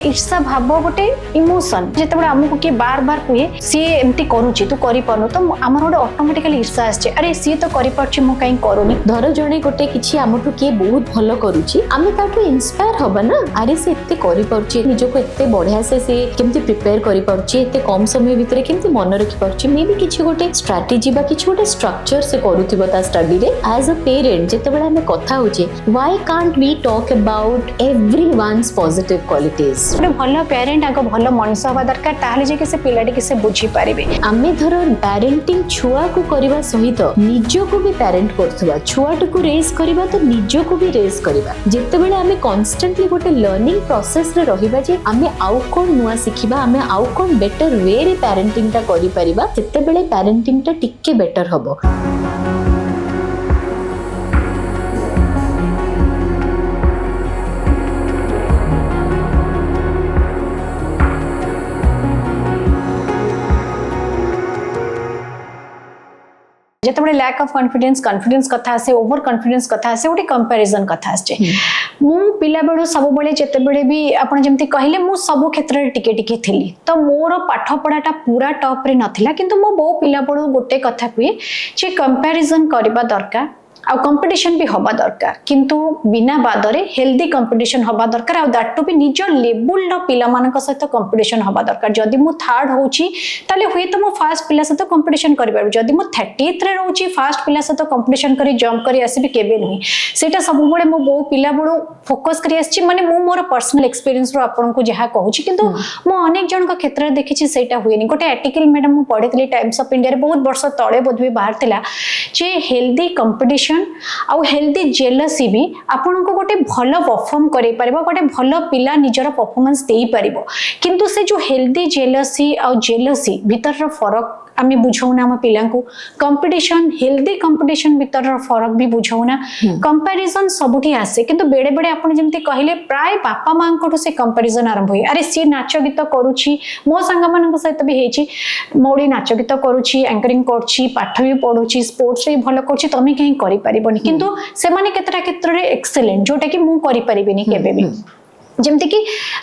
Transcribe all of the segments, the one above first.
ईर्षा भाव गोटे इमोशन जिते आमको किए बार बार कहे सी एमती करुच्ची तू कर तो आमर गोटे ऑटोमेटिकली ईर्षा आसे अरे सी तो कर कहीं करूनी धर जड़े गोटे किसी आमठू किए बहुत भल करुच्ची आमे ताठू इंस्पायर हबा ना अरे से एते करि पारुची निजको एते बढ़िया से केमती प्रिपेयर करि पारुची एते कम समय भितर केमती मन रखि पारुची मे बी किछि गोटे स्ट्रेटजी बा किछि गोटे स्ट्रक्चर से करूथिबो ता स्टडी रे एज अ पेरेंट जेते बेला हमें कथा होचे why can't we talk about everyone's positive qualities गोटे भल पेरेंट आगे भल मनुष्य हवा दरकार ताहले जे कि से पिलाटी कि से बुझी पारिबे आमे धर पेरेंटिंग छुआ को करबा सहित निजो को भी पेरेंट करथुवा छुआट को रेस करबा तो निजो को भी रेस करबा जेते बेले आमे कांस्टेंटली गोटे लर्निंग प्रोसेस रे रहिबा जे आमे आउ कोन नुवा सिखिबा आमे आउ कोन बेटर वे रे पेरेंटिंग ता करि परिबा सेते बेले पेरेंटिंग ता टिके बेटर हबो। जिते लैक ऑफ कॉन्फिडेंस कथा आसे ओवर कॉन्फिडेंस कथा आसे गोटे कंपैरिजन कथा आसे मु पिला बेडो सब बेले जेते बेले भी आपण जेमती कहिले मु सब क्षेत्र रे टिके टिके थिली तो मोर पाठ पढ़ाटा पूरा टॉप रे नथिला किंतु मो बो पिला बेडो गोटे कथा कुए जे कंपैरिजन करबा दरकार आ कंपटीशन भी हवा दरकार किंतु बिना बादरे हेल्दी कंपटीशन हवा दरकार आ दैट टू भी निज लेवल रो पिला मानक सहित कंपटीशन हवा दरकार जदि मु थर्ड होची ताले हुए तो मु फर्स्ट पिला सहित कंपटीशन करि पारबो जदि मु 30th रे रहूची फर्स्ट पिला सहित कंपटीशन करी जंप करी आसीबी केबे नहीं सेटा सब बळे मो बो पिला बळो फोकस करी आछि माने मु मोर पर्सनल एक्सपीरियंस रो आपन को जहा कहूची किंतु मो अनेक जन को क्षेत्र रे देखिछि सेटा हुएनी गोटे आर्टिकल मैडम मु पढितली टाइम्स ऑफ इंडिया रे बहुत वर्ष तळे बोधबे बाहर थिला जे हेल्दी कंपटीशन आउ हेल्दी जेलसी भी आपन को गोटे भल परफॉर्म करे परबो गोटे भल पिला निजर परफॉर्मेंस देई परबो किंतु से जो हेल्दी जेलसी आउ जेलसी भीतर रो फरक आमे बुझौना हम पिला को कंपटीशन हेल्दी कंपटीशन भीतर रो फरक भी बुझौना कंपैरिजन सबुठी आसे किंतु बेडे बेडे आपण जेमते कहिले प्राय बापा मां को से कंपैरिजन आरंभ होई अरे सी नाच गीत करूची मो संग मान सहित भी हेची मोडी नाच गीत करूची एंकरिंग करची पाठ भी पढुची स्पोर्ट्स रे भलो करची तमे कहीं करि परिबनी किंतु से माने केतरा क्षेत्र रे एक्सीलेंट जोटा कि मु करि परिबिनी केबे भी जेमते कि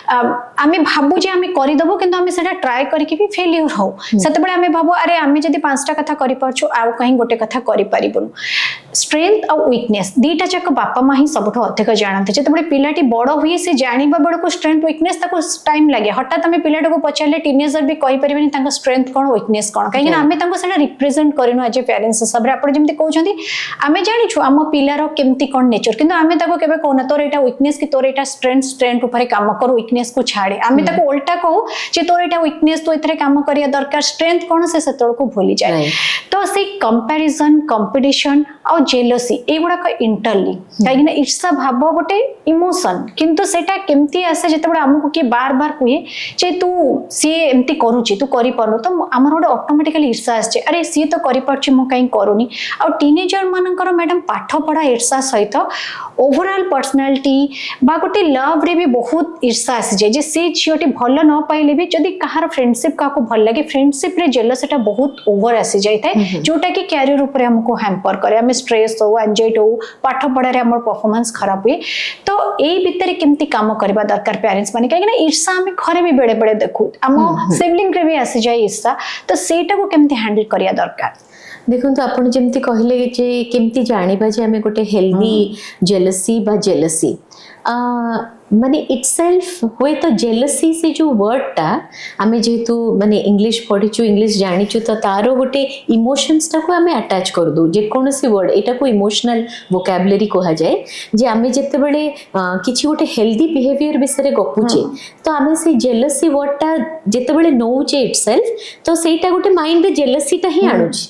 आमे भाबु जे आमे करि दबो किंतु आमे सेटा ट्राई करके भी फेलियर हो सेते बेले आमे भाबो अरे आमे जदी पांचटा कथा करि परछु आ कहीं गोटे कथा करि परिबनु स्ट्रेंथ और वीकनेस दीटा जक बापा मा ही सबठो अधिक जानते जेते बेले पिलाटी बड़ हुए से जानिबा बड़ को स्ट्रेंथ वीकनेस ताको टाइम लागे हठात आमे पिलाटा को पचारले टीनेजर भी कहि परिबेनी ताका स्ट्रेंथ कोन वीकनेस कोन काहे आमे ताको सेटा रिप्रेजेंट करिनो एज ए पेरेंट्स सब रे आपण जेमते कहउछंती आमे जानिछु आम पिलार केमती कोन नेचर किंतु आमे ताको केबे कोन तोर एटा वीकनेस कि तोर एटा स्ट्रेंथ ऊपर काम कर वीकनेस को छाड़े आमे ताको उल्टा कहू जे तोर एटा वीकनेस तो एथरे काम करिया दरकार स्ट्रेंथ कोन से सेतळ को भूली जाय तो से कंपैरिजन कंपटीशन और जेलसी एगुड़ा का इंटरलिंक कहीं ईर्षा भाव गोटे इमोशन किंतु सेटा केमती आसे जेते आमको किए बार बार कहे जे तू सी एमती करुच्ची तू कर तो आमर गोटे ऑटोमेटिकली ईर्षा आसे अरे सी तो कर कहीं करूनी आ टीनेजर मानकर मैडम पाठ पढ़ा ईर्षा सहित ओवरऑल पर्सनालिटी बा गोटे लव रे भी बहुत ईर्षा आसी जाए जे से झीटी भल न पाइले भी जदि कहार फ्रेंडशिप का भल लगे फ्रेंडशिप रे जेलसीटा बहुत ओवर आसी जाए जोटा कि कैरियर ऊपर हमको हैम्पर करे हमें स्ट्रेस हो एंजाइटी हो पाठ पढ़ा रे हमर परफॉर्मेंस खराब हुए तो एई भितर केमती काम करबा दरकार पेरेंट्स माने काहे ना ईर्षा हमें घरे भी बेड़े बेड़े देखु हम सिबलिंग रे भी आसी जाए ईर्षा तो सेटा को केमती हैंडल करिया दरकार देखो तो आपण जेमती कहले जे केमती जानिबा जे हमें गोटे हेल्दी जेलसी बा जेलसी माने इटसेल्फ हुए तो जेलसी से जो वर्ड टा आमे जेतु माने इंग्लिश पढ़िचु इंग्लिश जानिचु तो तारो गोटे इमोशंस टा को आमे अटैच कर दो जे कोनोसी वर्ड एटा को इमोशनल वोकैबुलरी कहा जाए जे आमे जेते बेले किछि गोटे हेल्दी बिहेवियर विषय गपुचे तो आमे से जेलसी वर्ड टा जेते बेले नौचे इटसेल्फ तो सेटा गोटे माइंड रे जेलसी टा ही आनुची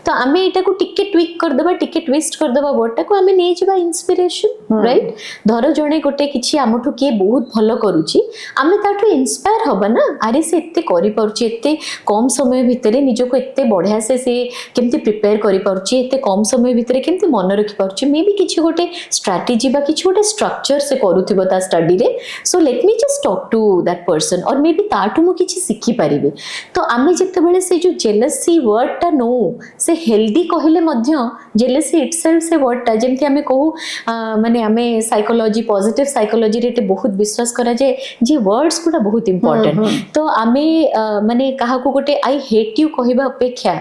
तो आमे एटा को टिके ट्विक कर देबा टिके ट्विस्ट कर देबा वर्ड टा को आमे नै जेबा इंस्पिरेशन राइट धर जणे गोटे किछि आमठु के बहुत भलो करूची आमे ताठु इंस्पायर हबा ना अरे से एते करि पारुची एते कम समय भितरे निजो को एते बढ़िया से केमती प्रिपेयर करि पारुची एते कम समय भितरे केमती मन रखि पारुची मे बी किछि गोटे स्ट्रेटजी बा किछि गोटे स्ट्रक्चर से करूथिबो ता स्टडी रे so let me just talk to that person or may be ताठु मु किछि सिखि परिबे तो आमे जते बेले से जो जेलसी वर्ड टा नो से हेल्दी कहले मध्य जेलसी इटसेल्फ से वर्डटा जेमती आमे कहू माने आमे साइकोलॉजी पॉजिटिव साइकोलॉजी रे बहुत विश्वास करा जाए जे वर्ड्स गुड़ा बहुत इंपोर्टेंट तो आमे माने कहा को गोटे आई हेट यू कहबा अपेक्षा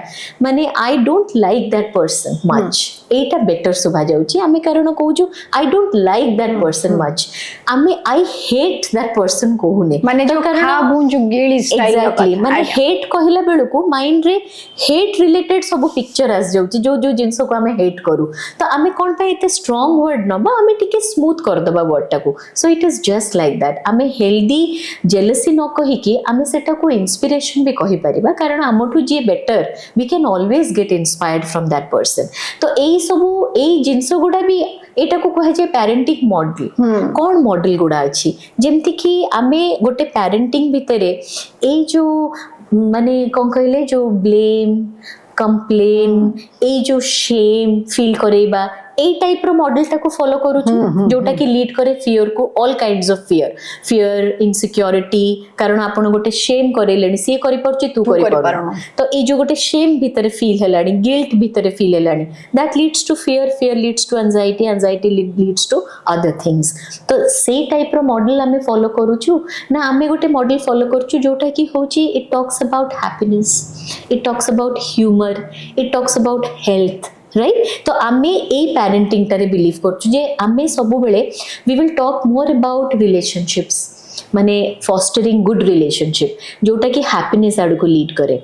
माने I don't like that person much Etah better सुभा जाउची आमे कारण कहू I don't like that person much आमे आई हेट दैट पर्सन कहूने माने जो खा बुन जो गेली स्टाइल एग्जैक्टली माने हेट कहला बेलू को माइंड रे हेट रिलेटेड सब पिक्चर आस जाउची जो जो जिंस को आमे हेट करू तो आमे कोन पे एते स्ट्रांग वर्ड नबा आमे टिके स्मूथ कर दबा वर्ड टा को so it is just like that आमे हेल्दी जेलसी न कहि कि आमे सेटा को इंस्पिरेशन भी कहि परिबा कारण हमठु जे better we can always get inspired from that person तो एई सब एई जिंस गुडा भी एटा को कहे जे पेरेंटिंग मॉडल कौन मॉडल गुडा अछि जेमति कि आमे गोटे पेरेंटिंग भितरे ए जो माने कोन कहले जो ब्लेम कंप्लेन ए जो शेम फील करेबा ए टाइप रो मॉडल टाको फॉलो करू छु जोटा कि लीड करे फियर को all kinds of fear insecurity कारण आपण गोटे शेम करेलेनी से करि परछि तू करि परनु तो ए जो गोटे शेम भीतर फील हेलानी गिल्ट भीतर फील हेलानी that leads to fear leads to anxiety leads to other things तो से टाइप रो मॉडल हमें फॉलो करू छु ना हमें गोटे मॉडल फॉलो करू छु जोटा कि होची it talks about happiness it talks about humour it talks about health right तो आमे ए पेरेंटिंग टारे बिलीव करछु जे आमे सबु बेले we will talk more about relationships माने फॉस्टरिंग गुड रिलेशनशिप जोटा कि हैप्पीनेस आड़ को लीड करे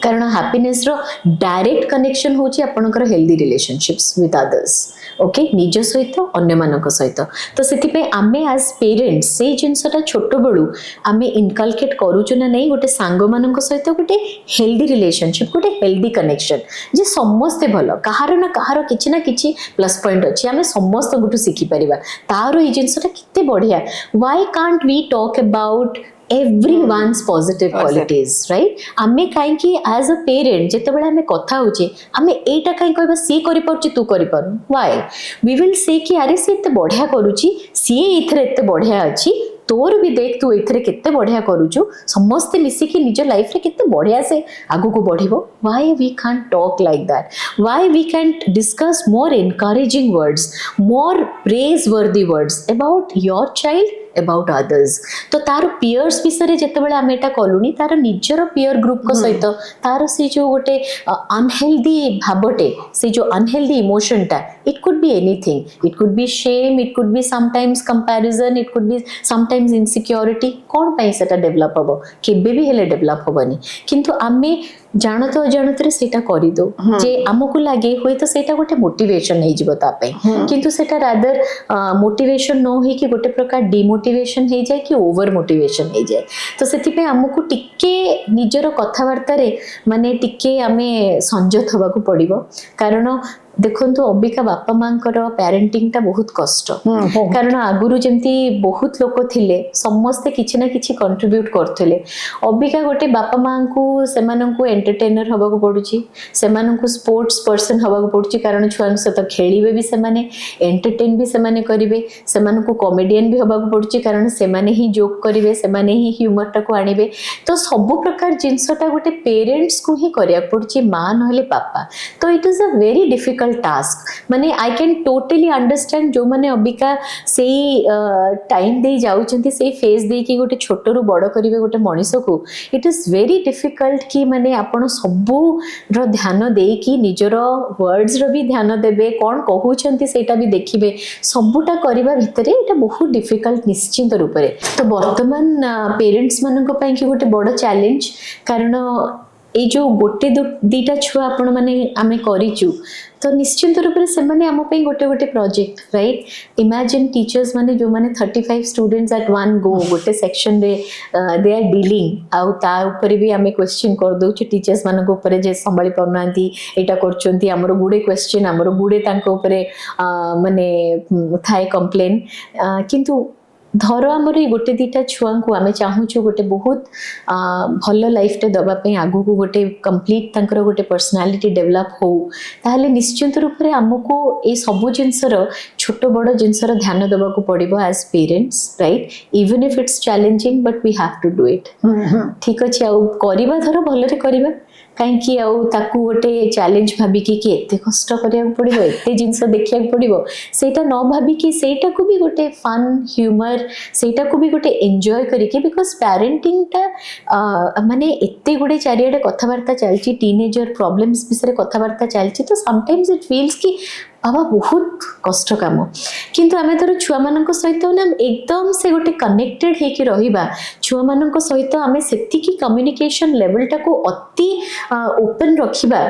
कारण हैप्पीनेस रो डायरेक्ट कनेक्शन होची आपनकर healthy relationships with others okay निज सहित अन्य मानक सहित तो सेति पे आमे एज पेरेंट्स से जिनसटा छोट बडू आमे इनकलकेट करूछु ना नहीं गोटे सांग मानक सहित गोटे हेल्दी रिलेशनशिप गोटे हेल्दी कनेक्शन जे समस्ते भलो कहार किछि ना किछि प्लस पॉइंट अछि आमे समस्त गुटु सिखि परिबा तारो ई जिनसटा किते बढ़िया why can't we talk about everyone's positive qualities right आमे काई कि as a parent जेते बेला हमें कथा होचे आमे एटा काई कहबा सी करि परछि तू करि पर why we will say कि अरे से एते बढ़िया करूची सी इथरे एते बढ़िया अछि तोर भी देख तू इथरे केते बढ़िया करूछु समस्त मिसी कि निज लाइफ रे केते बढ़िया से आगु को बढ़िबो why we can't talk like that why we can't discuss more encouraging words more praiseworthy words about your child about others तो तार पियर्स विषय जेते बेले आमे एटा कलुनी तार निजर पियर ग्रुप को सहित तार से जो गोटे अनहेल्दी भाबटे से जो अनहेल्दी इमोशन टा it could be anything it could be shame it could be sometimes comparison it could be sometimes insecurity कोन पई सेटा डेवलप हबो केबे भी हेले डेवलप हबनी किंतु आमे जानत अजानत रे सेटा करि दो जे हमकु लागे होय तो सेटा गोटे मोटिवेशन हे जिवो ता पे किंतु सेटा रादर मोटिवेशन न होई कि गोटे प्रकार डिमोटिवेशन हे जाय कि ओवर मोटिवेशन हे जाय तो सेति पे हमकु टिके निजरो कथावार्ता रे माने टिके हमें संजत होबाकू पड़िबो कारण देखंतु अबिका बापा मांकर पेरेंटिंग टा बहुत कष्ट कारण आगुरु जेमती बहुत लोक थिले समस्त किछि ना किछि कंट्रीब्यूट करथिले अबिका गोटे बापा मां को सेमानंकु एंटरटेनर हबाकू पडुची सेमानंकु स्पोर्ट्स पर्सन हबाकू पडुची कारण छुआंक सहित खेलिबे भी सेमाने एंटरटेन भी सेमाने करिवे सेमानंकु कॉमेडियन भी हबाकू पडुची कारण सेमाने ही जोक करिवे सेमाने ही ह्यूमर टा को आनिबे तो सब प्रकार जिंसटा गोटे पेरेंट्स को ही करिया पडुची मां नहले पापा तो it is a very difficult task माने आई कैन टोटली अंडरस्टैंड जो माने अबिका से टाइम दे जाउचंती से फेज दे कि गोटे छोट रु बड़ करिवे गोटे मनीष को इट इज वेरी डिफिकल्ट कि माने आपण सबु रो ध्यान दे कि निजरो वर्ड्स रो भी ध्यान देबे कोन कहउचंती सेटा भी देखिबे सबुटा करिबा भितरे एटा बहुत डिफिकल्ट निश्चित रूप रे तो वर्तमान पेरेंट्स मानक पई कि गोटे बड़ चैलेंज कारण ए जो गोटे दीटा छुआ आपण माने आमे करिचु तो निश्चित रूप से सेमाने आम पे गोटे गोटे प्रोजेक्ट राइट इमेजिन टीचर्स माने जो माने 35 स्टूडेंट्स एट वन गो गोटे सेक्शन रे दे आर डीलिंग आउ ता ऊपर भी आमे क्वेश्चन कर दउ छि टीचर्स मानको ऊपर जे संभाली परनांती एटा करचंती हमरो गुडे क्वेश्चन हमरो गुडे तांको ऊपर माने थाए कंप्लेन किंतु धर आमर गोटे दीटा छुआ को आम चाहूँ गोटे बहुत भल लाइफ टे दवाई आगु को गोटे कंप्लीट तांकर गोटे पर्सनालिटी डेवलप हो ताहले निश्चित रूप से आमको ये सबु जिनसर छोट बड़ जिनसर ध्यान देवा को पड़ो as parents right even if it's challenging but we have to do it ठीक अच्छे आउा धर भलरे करवा कहीं आकु गोटे चैलेंज भाविकी कि एते कष्ट करिया पड़ो एते जिनस देखा पड़ो सेटा न भाविकी सेटा को भी गोटे फन ह्यूमर सेटा को भी गोटे एंजॉय करके बिकॉज पेरेंटिंग टा माने एते गुडे चारियाडे कथबार्ता चलची टीनेजर प्रॉब्लम्स विषय कथबार्ता चलची तो समटाइम्स इट फील्स कि बाबा बहुत कष्ट काम किंतु आमे धर छुआ मानक सहित ना एकदम से गोटे कनेक्टेड हेकि रहिबा छुआ मानक सहित आमे सेति की कम्युनिकेशन लेवल टा को अति ओपन रखिबा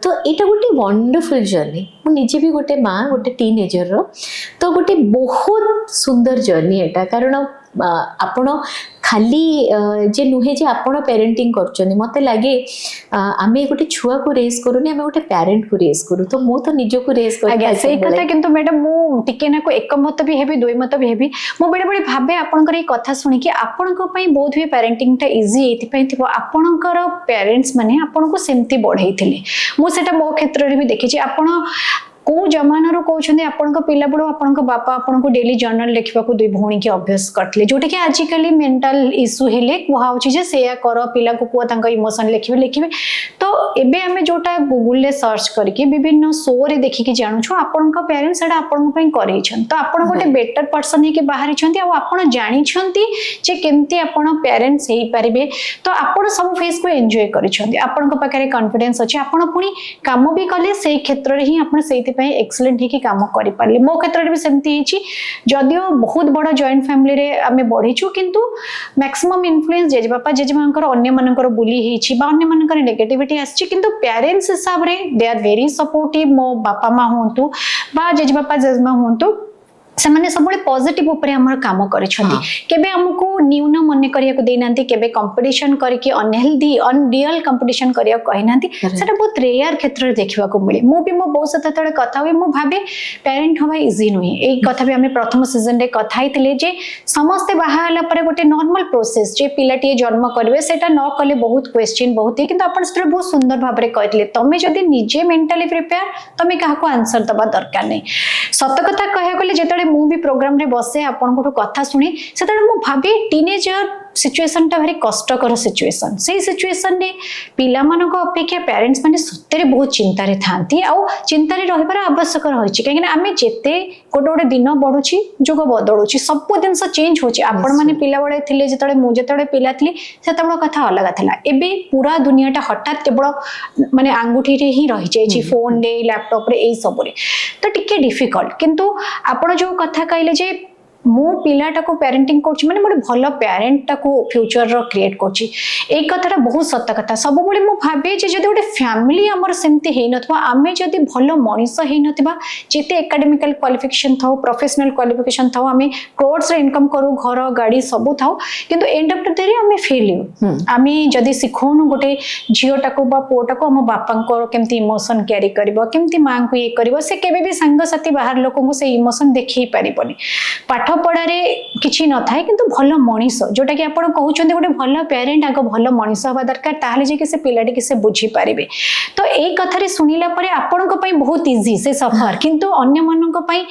तो एटा गोटे वंडरफुल जर्नी मु निजे भी गोटे माँ गोटे टीनेजर रो तो गोटे बहुत सुंदर जर्नी एटा कारण आपण खाली जे नुहे जे आपण पेरेंटिंग करछनी मते लागे आमे गोटे छुआ को रेस करूनी आमे गोटे पेरेंट को रेस करू तो मु तो निजो को रेस कर आज्ञा सेही कथा किंतु मैडम मु टिके ना को एकमत भी हेबी दुई मत भी हेबी मु बेडे बेडे भाबे आपनकर ए कथा सुनी कि आपनको पई बहुत भी पेरेंटिंग टा इजी एति पई थिबो आपनकर पेरेंट्स माने आपनको सेमती बढ़ाइथिले मु सेटा मो क्षेत्र रे भी देखि छी आपण को जमाना रो कहउछन्ते आपनको पिला बडो आपनको बापा आपनको डेली जर्नल लिखबा को दुई भौणी के अभ्यास करथले जोटा कि आजिकली मेंटल इश्यू हेले कुहाउछि जे सेया कर पिला को कुआ तांका इमोशन लिखिबे तो एबे हमें जोटा गूगल ले सर्च करके विभिन्न शो रे देखि कि जानू छु आपनको पेरेंट्स एडा आपनको पई करै छन तो आपण गोटे बेटर पर्सन हे के बाहरी छन्ती आ आपण जानि छन्ती जे केमती आपण पेरेंट्स हेई परिबे तो आपण सब फेस को एन्जॉय करै छन्ती आपनको पाखरे कॉन्फिडेंस अछि आपण पुनी काम भी कले सेही क्षेत्र रे ही आपण सेही एक्सलेंट ही काम करि पारले मो क्षेत्र रे भी सेमती हिची जदियो बहुत बड़ा जॉइंट फैमिली रे आमे बढ़िछु किंतु मैक्सिमम इन्फ्लुएंस जेजे बापा जेजे मानकर अन्य मानकर बुली हिची बा अन्य मानकर नेगेटिविटी आछि किंतु पेरेंट्स हिसाब रे दे आर वेरी सपोर्टिव मो बापा मा होंतु बा जेजे बापा जेजमा होंतु से माने सब पॉजिटिव ऊपर हमर काम करिसथि केबे हमको न्यून मन करिया को देनांती केबे कंपटीशन करके अनहेल्दी अनरियल कंपटीशन करिया कहिनांती सेटा बहुत रेयर क्षेत्र देखिबा को मिले मो भी मो बहुत सत तळे कथा होय मो भाबे पेरेंट होबा इजी नही एई कथा भी हमें प्रथम सीजन रे कथा हितले जे समस्त बाहा हला परे गोटे नॉर्मल प्रोसेस जे पिलाटी जन्म करबे सेटा न कले बहुत क्वेश्चन बहुत किंतु अपन सेटा बहुत सुंदर भाबरे कहले तमे जदी निजे मेंटली प्रिपेयर तमे काहा को आंसर दबा दरकार नै सत कथा कहया कले जेतळे मु भी प्रोग्राम रे बसे आपन को कथा सुनी सेतळे मु भाबी टीनेजर सिचुएशन टा भारी कष्टकर सिचुएशन से सिचुएशन ने पिला मानक अपेक्षा पेरेंट्स माने सत्तरे बहुत चिंता रे थांती आ चिंता रे रहिबार आवश्यक रहिछि काहे ना आमे जेते गोटे गोटे दिन बढ़ुछि जुग बदलुछि सब दिन से चेंज होछि आपण माने पिला बळे थिले जेतळे मु जेतळे पिला थिली सेतबळ कथा अलग थिला एबे पूरा दुनियाटा हठात केवल माने आंगुठी रे ही रहि जायछि फोन रे लैपटॉप रे एई सब रे तो टिके डिफिकल्ट किंतु आपण जो कथा कहले जे मो पिलाटा को पेरेंटिंग करछि माने मोर भलो पेरेंट को फ्यूचर रो क्रिएट करछि एक कथाटा बहुत सत्य कथा सब बळे मो भाबे जे जदी गोटे फैमिली हमर सेमती हेइ नथवा आमे जदी भलो मनिष हेइ नथिबा जेते एकेडमिकल क्वालिफिकेशन थाउ प्रोफेशनल क्वालिफिकेशन थाउ आमे क्रोड्स रे इनकम करू घर गाड़ी सब थाउ किंतु एंड ऑफ द डे आमे फेलियर आमे जदी सिखोनु गोटे झियोटा को बा पोटा को हम बापा को केमती इमोशन कैरी करबो केमती मां को ये करबो से केबे भी संग साथी बाहर लोक को से इमोशन देखि परिबोनी पाठ पढ़ारे किछि न थाए किंतु भलो मनिष जोटा कि आपण कहउछन्ते गोटे भलो पेरेंट आगो भलो मनिष होबा दरकार ताहले जे कि से पिलाटी कि से बुझी पारिबे तो एई कथा रे सुनिला परे आपण को पई बहुत इजी से सफर किंतु अन्य मानन को पई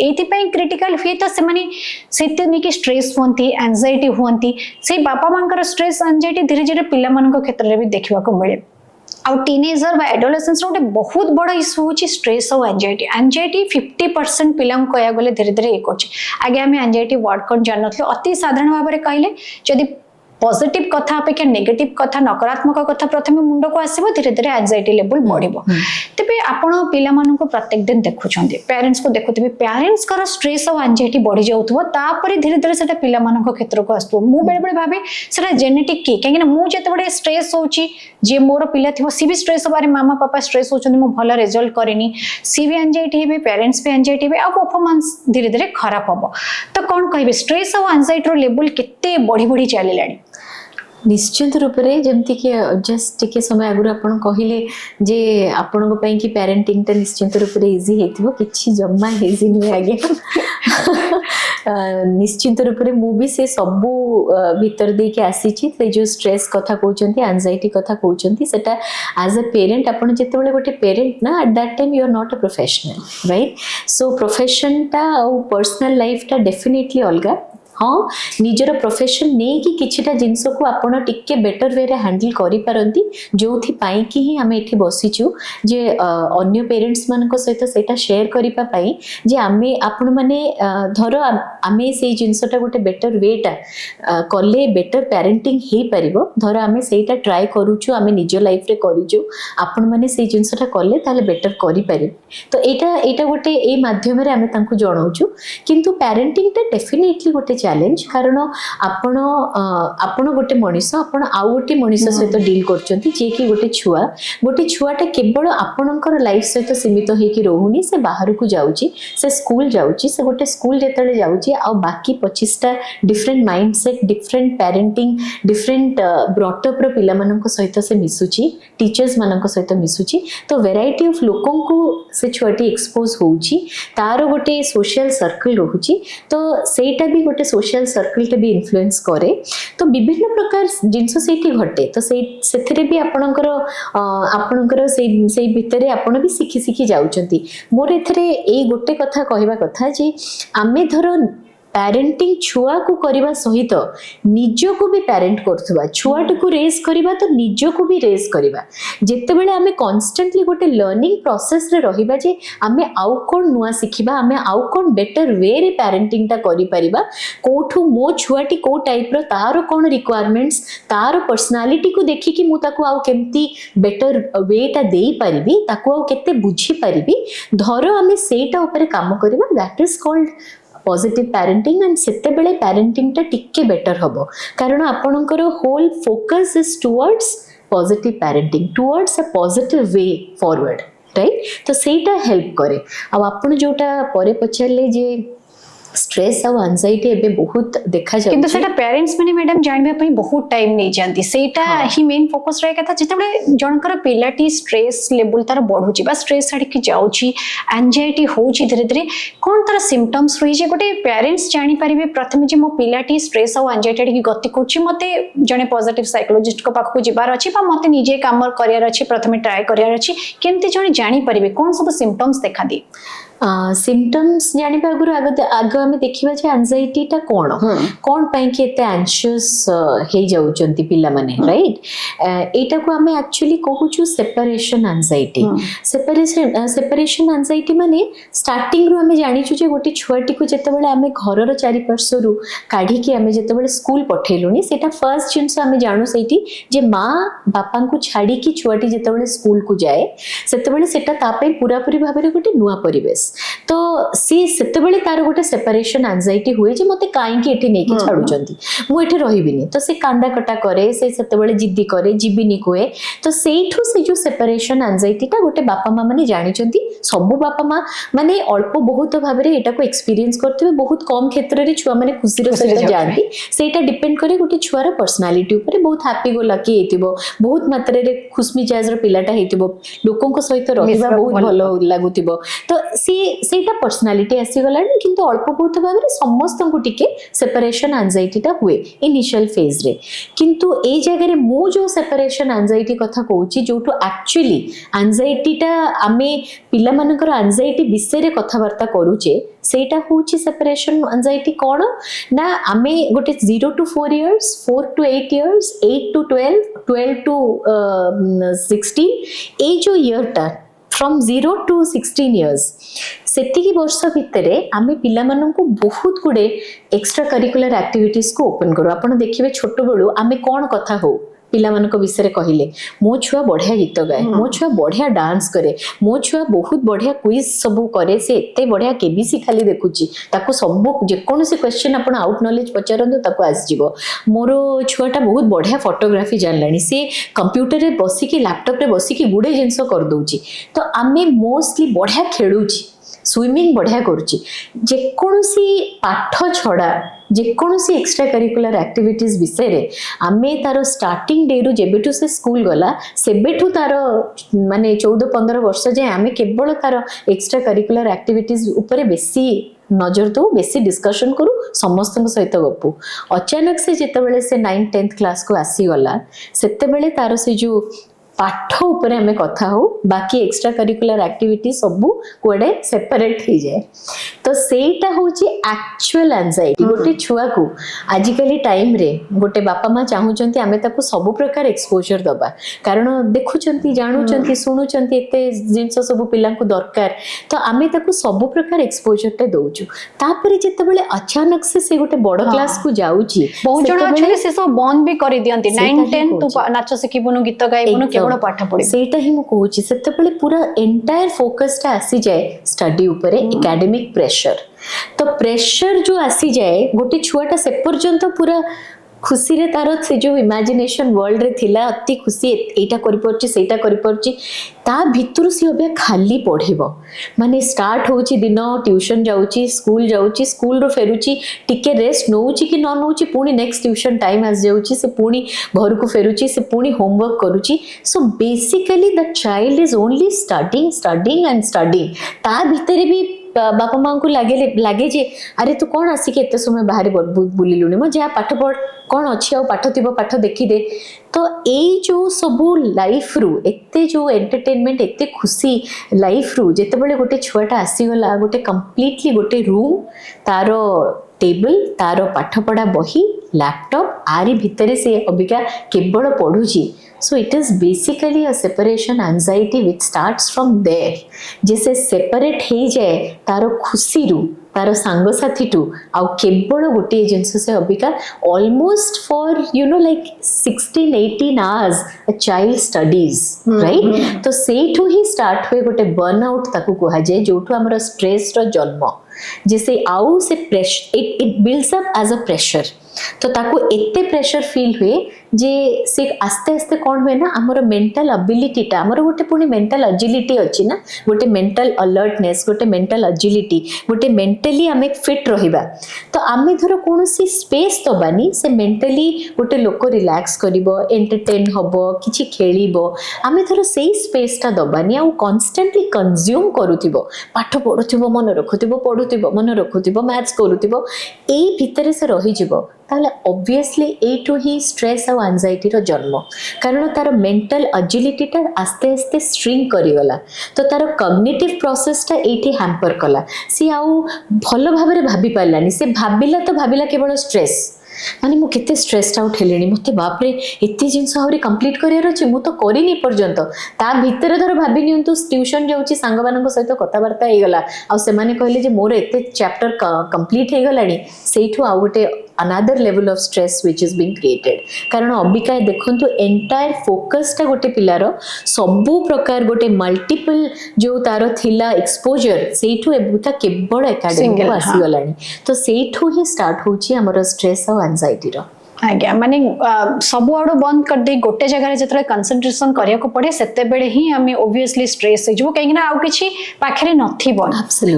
एति पई क्रिटिकल हुए तो से माने सेते नि कि स्ट्रेस होंती एंजाइटी होंती से बापा मानकर स्ट्रेस एंजाइटी धीरे धीरे पिला मानन को क्षेत्र रे भी देखिबा को मिले आउ टीनेजर बा एडोलेसेंस रोटे बहुत बड़ा इश्यू होची स्ट्रेस और एंजाइटी 50% पिलांग कया गले धीरे धीरे एक होची आगे हमें एंजाइटी वर्ड कोन जानथले अति साधारण भाबरे कहले जदी पॉजिटिव कथा अपेक्षा नेगेटिव कथा नकारात्मक कथा प्रथमे मुंड को आसीबो धीरे धीरे एंजाइटी लेवल बढ़िबो तबे आपण पिला मानन को प्रत्येक दिन देखुछन्ते पेरेंट्स को देखुतबे पेरेंट्स कर स्ट्रेस और एंजाइटी बढ़ी जाउथबो तापरे धीरे धीरे सेटा पिला मानन को क्षेत्र को आसतो मु बेले बेले भाबे सेटा जेनेटिक की काहे ना मु जते बडे स्ट्रेस होची जे मोर पिला थिबो सी भी स्ट्रेस बारे मामा पापा स्ट्रेस होचन मु भलो रिजल्ट करेनी सी भी एंजाइटी हेबे पेरेंट्स भी एंजाइटी हेबे आ परफॉर्मेंस धीरे धीरे खराब हबो तो कोन कहबे स्ट्रेस और एंजाइटी रो लेवल केते बढ़ी बढ़ी चली लानी निश्चित रूप से जमती कि जस्ट टिके समय आगु आपण कहले जे आपण पई कि पेरेंटिंग ता निश्चित रूप से इजी हेतिबो किछि जम्मा इजी नुहे आज्ञा निश्चित रूप से मु भी से सबू भीतर दे के आसी छी से जो स्ट्रेस कथा कहउचंती एंजाइटी कथा कहउचंती सेटा एज अ पेरेंट आपण जेतेबेले गोटे पेरेंट ना at that time you are not a professional right so profession टा और पर्सनल लाइफ टा डेफिनेटली अलगा हाँ निजर प्रोफेशन नहीं कि किछिटा जिंस को आपण टिके बेटर वे रे हैंडल करि पारंती जोथि पाई कि ही हमें एठी बसिचु जे अन्य पेरेंट्स मानको सहित सेटा शेयर करिपा पाई जे आमे आपण माने धर आमे से जिंसटा गोटे बेटर वे टा कले बेटर पेरेंटिंग हे परिबो धर आमे सेटा ट्राई करूछु आमे निज लाइफ रे करिजु आपण माने से जिंसटा कले ताले बेटर करि पारि तो एटा गोटे ए माध्यम रे आमे तांकु जणाउछु किंतु पेरेंटिंग टा डेफिनेटली गोटे चैलेंज कारण आपण गोटे मनीष आपण आउ गोटे मनीष सहित डील करचंती जे कि गोटे छुआटा केवल आपणकर लाइफ सहित सीमित होइकी रहउनी से बाहर को जाउची से स्कूल जाउची से गोटे स्कूल जेतले जाउची आ बाकी 25टा different mindset different parenting different brought up रो पिला मानक सहित से मिसुची टीचर्स मानक सहित मिसुची तो वेराइटी ऑफ लोकों को से छुआटी एक्सपोज होउची तारो गोटे सोशल सर्कल रहउची तो सेटा भी गोटे सोशल सर्कल के भी इन्फ्लुएंस करे तो विभिन्न प्रकार जिनस सेठी घटे तो सेथिरे भी आपणकर से भितरे आपण भी सिखी सिखी जाउचंती मोर एथरे ए गोटे कथा कहबा कथा जे आमे धर पेरेंटिंग छुआ को करबा सहित निज को भी पेरेंट करथबा छुआट को रेस करबा तो निज को भी रेस करबा जेते बेले आमे कांस्टेंटली गोटे लर्निंग प्रोसेस रे रहिबा जे आमे आउ कोन नुआ सिखिबा आमे आउ कोन बेटर वे रे पेरेंटिंग ता करि परिबा कोठु मो छुआटी को टाइप रो तारो कोन रिक्वायरमेंट्स तारो पर्सनालिटी को देखि कि मु ताको आउ केमती बेटर वे ता देई परिबी ताको आउ केते बुझी परिबी धरो आमे सेटा ऊपर काम करबा that is called positive parenting and सेते बेले पेरेंटिंग टा टिके बेटर हबो कारण आपणकर whole focus is towards positive parenting towards a positive way forward right तो सेटा हेल्प करे अब आपण जोटा परे पछाले जे स्ट्रेस और एंजाइटी एबे बहुत देखा जाय किंतु सेटा पेरेंट्स माने मैडम जानबे पई बहुत टाइम नै जानती सेटा ही मेन फोकस रहे कथा जेतबे जनकर पिलाटी स्ट्रेस लेवल तार बढ़ुची बा स्ट्रेस छाडी की जाउची एंजाइटी होची धीरे धीरे कोन तार सिम्पटम्स रही जे गोटे पेरेंट्स जानि परिबे प्रथमे जे मो पिलाटी स्ट्रेस और एंजाइटी की गति करची मते जने पॉजिटिव साइकोलॉजिस्ट को पाखु जिबार अछि बा मते निजे काम करियर अछि प्रथमे ट्राई करियर अछि केमते जने जानि परिबे कोन सब सिम्पटम्स देखा दी सिम्पटम्स जानिबा आग आमे देखिबा जे एंजाइटी टा कोन पई कि एते एंशियस हे जाउचंती पिला माने राइट एटा को आमे एक्चुअली कहूछु सेपरेशन एंजाइटी सेपरेशन एंजाइटी माने स्टार्टिंग रो आमे जानिछु जे गोटे छुआटी को जेतेबेले आमे घरर चारि पार्श्वरु काढी के आमे जेतेबेले स्कूल पठेलुनी सेटा फर्स्ट जिंस आमे जानु सेठी जे मां बापा को छाडी की छुआटी जेतेबेले स्कूल को जाए सेतेबेले सेटा तापे पूरा पूरी भाबरे गोटे नुवा परिवेश तो सी सेतेबेले तार गोटे सेपरेशन एंजाइटी हुए जे मते काई के एठी नै के छाडुचंती मु एठी रहिबिनी तो से कांदा कटा करे से सेतेबेले जिद्दी करे जीबिनी कोए तो सेठु से जो सेपरेशन एंजाइटी ता गोटे बापा मां माने जानिचंती सब बापा मां माने अल्प बहुत भाबरे एटा को एक्सपीरियंस करथिबे बहुत कम क्षेत्र रे छुआ माने खुशी रे सहित जानती सेटा डिपेंड करे गोटे छुआर पर्सनालिटी ऊपर बहुत हैप्पी गो लकी हेतिबो बहुत मात्रा रे खुशमिजाज रो पिलाटा हेतिबो लोकन को सहित रहिबा बहुत भलो लागुतिबो तो सेटा पर्सनालिटी आसी गला किंतु अल्प बहुत भाबरे समस्त को टिके सेपरेशन एंजाइटी ता हुए इनिशियल फेज रे किंतु ए जगह रे मो जो सेपरेशन एंजाइटी कथा कहूची जोटो एक्चुअली एंजाइटी टा आमे पिला मानकर एंजाइटी विषय रे कथा वार्ता करूचे सेटा होची सेपरेशन एंजाइटी कोन ना आमे गोटे 0 to 4 years 4 to 8 years 8 to 12 12 to 16 ए जो ईयर टा फ्रॉम 0 to 16 years सेतिकी वर्ष भितरे आमे पिला मानन को बहुत गुडे एक्स्ट्रा करिकुलर एक्टिविटीज को ओपन करो आपण देखिबे छोट बळू आमे कोन कथा हो पिला मानक विषय कहले मो छुआ बढ़िया गीत गाए मो छुआ बढ़िया डांस करे मो छुआ बहुत बढ़िया क्विज सब करे से एते बढ़िया केबीसी खाली देखुची ताको सब जे कोन से क्वेश्चन आपण आउट नॉलेज पचारंदो ताको आस जीवो मोरो छुआटा बहुत बढ़िया फोटोग्राफी जानलानी से कंप्यूटर रे बसी के लैपटॉप रे बसी के गुडे जिंस कर दोची तो आमे मोस्टली बढ़िया खेलुची स्विमिंग बढ़िया करुची जे कोनसी पाठ छड़ा जेकोसी एक्स्ट्रा करिकुलर एक्टिविटीज विषय रे आमे तार स्टार्टिंग डे रु जेबेठु से स्कूल गला सेबेठु तार माने 14-15 वर्ष जाए आमे केवल तार एक्स्ट्रा करिकुलर एक्टिविटीज ऊपर बेसी नजर दो, बेसी डिस्कशन करू, समस्त सहित गपु। अचानक से जितेबाला से 9th-10th क्लास को आसीगला सेतेबेले तार से जो पाठ उपरे हमें कथा हो बाकी एक्स्ट्रा करिकुलर एक्टिविटी सबू कोडे सेपरेट हो जाए तो सेटा होची एक्चुअल एंजाइटी गोटे छुआ को आजिकली टाइम रे गोटे बापा माँ चाहूचंती आमे ताको सब प्रकार एक्सपोजर दबा कारण देखुचंती जानुचंती सुनुचंती एते जिंस सब पिला को दरकार तो आमे ताको सब प्रकार एक्सपोजर टे दउचु तापरे जेतेबेले अचानक से गोटे बड़ क्लास को जाउची बहुत जण अछि से सब बंद भी करि दियंती 9-10 तू नाच सिखिबनु गीत गाइबनु केवल पाठ पढे सेटा ही मु कहूची सेतेबेले पूरा एंटायर फोकस टा आसी जाए स्टडी ऊपर एकेडमिक प्रेशर तो प्रेशर जो आसी जाए गोटे छुआटा से पर्यंत पूरा खुशी रे तार से जो इमेजिनेशन वर्ल्ड रे थिला अति खुशी एटा करि परची सेटा करि परची ता भितर से अबे खाली पढिबो माने स्टार्ट होची दिन ट्यूशन जाउची स्कूल रो फेरुची टिके रेस्ट नउची कि न नउची पुनी नेक्स्ट ट्यूशन टाइम आस जाउची से पुनी घर को फेरुची से पुनी होमवर्क करूची so basically the child is only studying and studying ता भितर भी बापा माँ को लगे जे अरे तू कौन आसिक एत समय बाहर बुलिलुनि मो जा पाठ पढ़ कौन अच्छी आ पाठ थी पाठ देखीदे तो यही जो सबू लाइफ रु एते जो एंटरटेनमेंट एते खुशी लाइफ रु जेतेबेले गोटे छुआटा आसीगला गोटे कंप्लीटली गोटे रूम तार टेबल तार पाठपढ़ा बही लैपटॉप आरी भितर से अबिका केवल पढ़ुची so it is basically a separation anxiety which starts from there जैसे सेपरेट हो जाए तार खुशी रु तार सांग साथी टू आउ केवल गोटे जिनस से Abika almost for you know like 16-18 hours a child studies right तो सेठू ही स्टार्ट हुए गोटे बर्नआउट ताकू कहा जाए जोठू हमर स्ट्रेस रो जन्म जैसे आउ से pressure it builds up as a pressure तो ताको एते प्रेशर फील हुए जे से आस्ते आस्ते कौन हुए ना हमर मेंटल एबिलिटी टा हमर गोटे पुनी मेंटल एजिलिटी अछि ना गोटे मेंटल अलर्टनेस गोटे मेंटल एजिलिटी गोटे मेंटली आमे फिट रहिबा तो आमे धरो कोनोसी स्पेस दबानी से मेंटली गोटे लोक रिलैक्स करिवो एंटरटेन हबो किछि खेलिबो आमे धरो सेही स्पेस टा दबानी आ कांस्टेंटली कंज्यूम करूथिबो पाठ पढुथिबो मन रखुथिबो पढुथिबो मन रखुथिबो मैथ्स करूथिबो एई भितरे से रहि जिवो ताले ऑब्वियसली एटू ही स्ट्रेस और एंजाइटी रो जन्म कारण तार मेंटल एजिलिटी टा आस्ते आस्ते स्ट्रिंग करिगला तो तार कॉग्निटिव प्रोसेस टा एठी हैम्पर कला सी आउ भलो भाबरे भाबी पालानी से भाबिला केवल स्ट्रेस माने मु केते स्ट्रेस्ड आउट हेलेनी मते बाप रे एते जिंस आउरी कंप्लीट करियर अछि मु तो करिनी पर्यंत ता भितर धर भाबी नियंतु ट्यूशन जाउची सांग मानक सहित कथा वार्ता हे गला आ से माने कहले जे मोर एते चैप्टर कंप्लीट हे गलानी सेठू आ गोटे another level of stress which is being created कारण अबिका देखंतु एंटायर फोकस टा गोटे पिलार सबु प्रकार गोटे मल्टीपल जो तार थिला एक्सपोजर सेठू एबिका केवल एकेडमिक आसी गलानी तो सेठू ही स्टार्ट होची हमर स्ट्रेस और एंजाइटी रो आज्ञा माने सब आड़ बंद कर दे गोटे जगह जिते कंसंट्रेशन करिया को पड़े सेते बेले ही हमें ऑब्वियसली स्ट्रेस हो जबो कहीं ना आउ किछि पाखरे नथिबो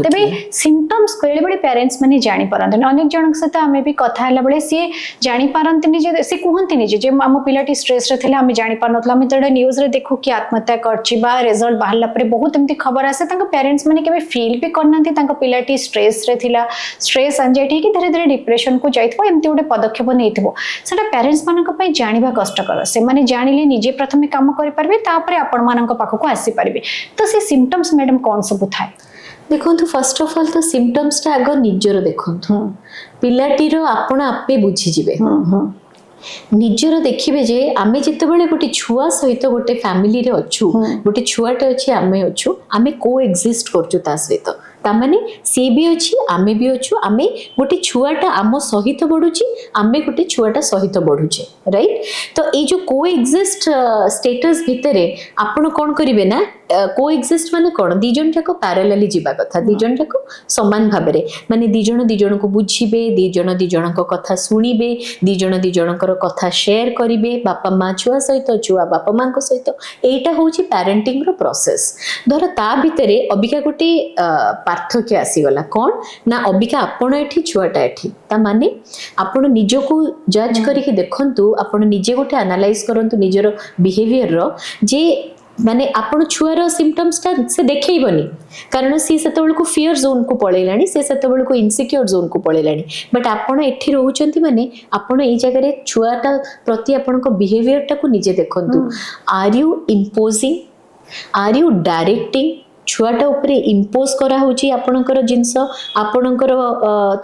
तबे सिम्पटम्स बेले बेले पेरेंट्स माने जानि परंतन अनेक जनक सहित हमें भी कथा हला बेले सी जानि परंतनी जे सी कहंतनी जे हम पिलाटी स्ट्रेस रे थिले हमें जानि परनतला हम तडा न्यूज रे देखु कि आत्महत्या करछि बा रिजल्ट बाहरला परे बहुत एमती खबर आसे तांका पेरेंट्स माने केबे फील भी करनांती तांका पिलाटी स्ट्रेस रे थिला स्ट्रेस एंजाइटी कि धीरे धीरे डिप्रेशन को जाइथबो एमती गोटे पदक्षेप नैथिबो सेटा पेरेंट्स मानक पई जानिबा कष्टकर से माने जानिले निजे प्रथमे काम करि परबे तापरे आपण मानक पाखको आसी परबे तो से सिम्पटम्स मैडम कोन सब थाए देखंतु फर्स्ट ऑफ ऑल तो सिम्पटम्स टा आगो निजरो देखंतु पिलाटीर आपण आपे बुझी जिवे निजर देखिबे जे आमे जितेबेले गोटे छुआ सहित गोटे फैमिली रे अछु गोटे छुआटे अछि आमे अछु आमे को एक्जिस्ट करछु ता सहित ता माने सी भी अछि आमे भी अछु आमे गोटे छुआटा आम सहित बढुची आमे गोटे छुआटा सहित बढुचे राइट तो ए जो को एक्जिस्ट स्टेटस भितरे आपण कोन करिवे ना कोएक्सिस्ट माने कोन दी जन जाको पैरेलली जीवा कथा दी जन जाको समान भाबरे माने दी जन को बुझिबे दी जन को कथा सुनिबे दी जनकर कथा शेयर करिवे बापा माँ छुआ सहित छुआ बापा माँ सहित एटा होची पेरेंटिंग रो प्रोसेस धर ता भितरे अबिका गोटे पार्थक्य आसीगला कौन ना अबिका आपण एठी छुआटा एठी ता माने आपण निजको जज करके देखंतु आपण निजे गोटे एनालाइज करंतु निजर बिहेवियर रो जे माने आपण छुआर सिम्पटम्स ता से देखैबनी कारण सी सेतबेल को फियर जोन को पळैलानी से सेतबेल को इनसिक्योर जोन को पळैलानी बट आपण एठी रहउचंती माने आपण ए जगह रे छुआटा प्रति आपण को बिहेवियर टा को निजे देखंतु are you imposing are you directing छुआटा उपरे इम्पोज करा होची आपणकर जिंस आपणकर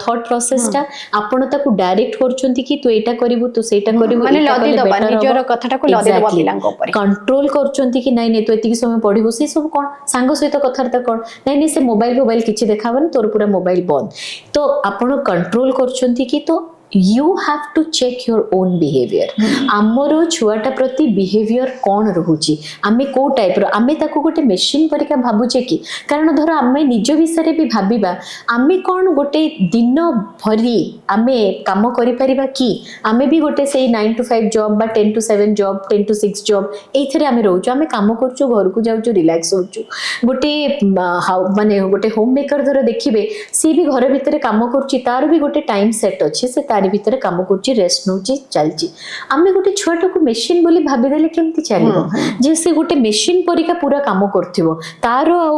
थॉट प्रोसेस टा आपण ताकू डायरेक्ट करचंती कि तू एटा करिवु तू सेटा करिवु माने लदी दबा निजर कथाटा को लदी दबा पिलांक ऊपर कंट्रोल करचंती कि नहीं नहीं तू एतिकी समय पढिबु से सब कोन सांग सहित कथार्ता कोन नहीं नहीं से मोबाइल किछि देखाबन तोर पूरा मोबाइल बंद तो आपण कंट्रोल करचंती कि तो you have to check your own behavior आमर छुआटा प्रति बिहेवियर कौन रहुची आमे को टाइप रो आमे ताको गोटे मशीन परिका भाबुचे कि कारण धर आमे निज विषय भी भाबिबा आमे कौन गोटे दिन भरी आमे काम करि परिबा कि आमे भी गोटे से 9 to 5 जॉब बा 10 to 7 जॉब 10 to 6 जॉब एथरे आमे रहउछु आमे काम करछु घर को जाउछु रिलैक्स होछु गोटे माने गोटे होम मेकर धर देखिबे सी भी घर भीतर काम करछि तार भी गोटे टाइम सेट अछि से तारी भीतर काम करछि रेस्ट नउछि चलछि आमे गोटे छोटा को मशीन बोली भाबी देले केमति चलिबो जे से गोटे मशीन परिका पूरा काम करथिबो तारो आ